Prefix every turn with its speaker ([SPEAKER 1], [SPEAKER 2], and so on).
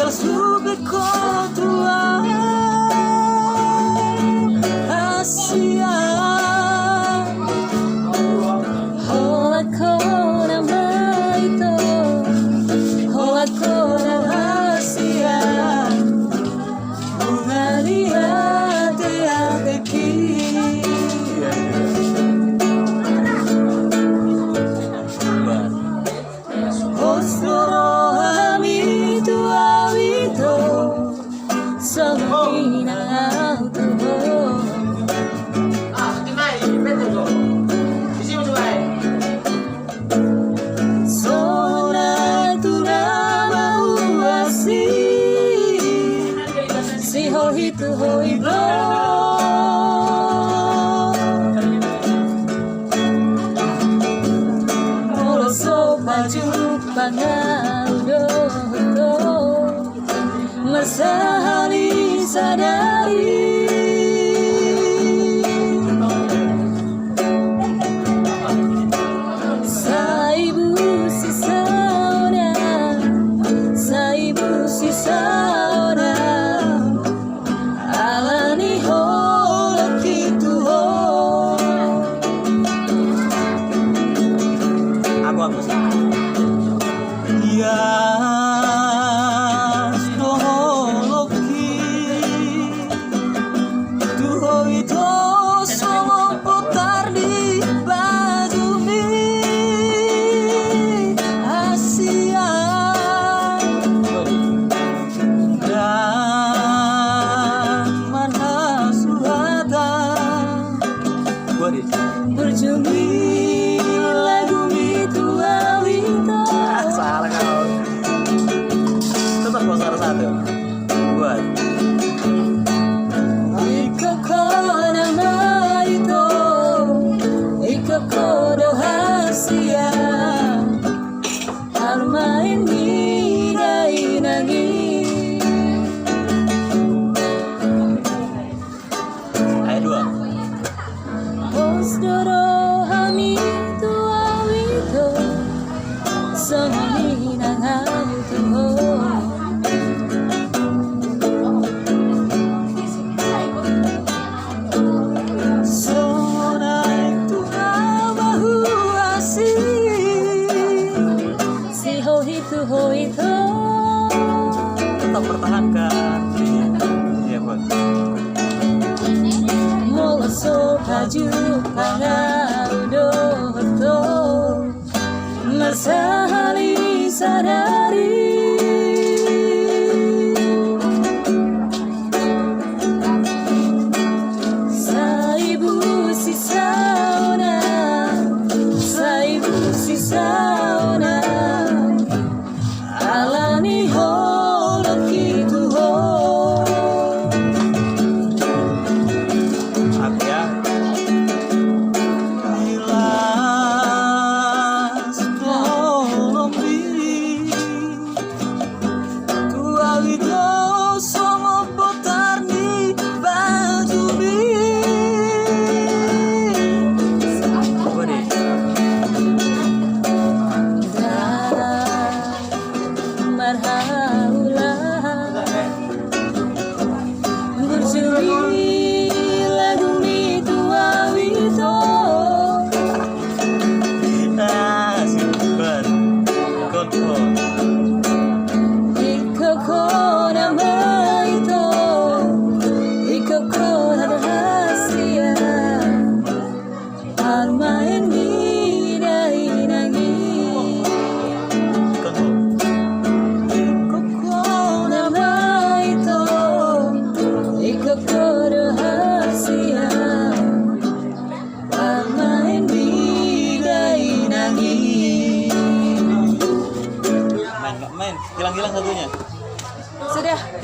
[SPEAKER 1] sube contra hacia hola con amaito hola con hacia una día de aquí Masahali sadari Saibu si sauna Alani hola kitu ho Aku ya berjumpa lagu itu awita salah kau tetap kau salah satu buat ikakona maito ikakodo hasia almain hidai nagi ayat 2 Osdoro hamitu awito Samina ngautu Sona itu abahu asi Si hohitu hoito Tetap pertahankan ya buat So baju pangaudo to Masahali sadari Saibu si sauna Alani holo kitu ho Hilang-hilang satunya.
[SPEAKER 2] Sudah.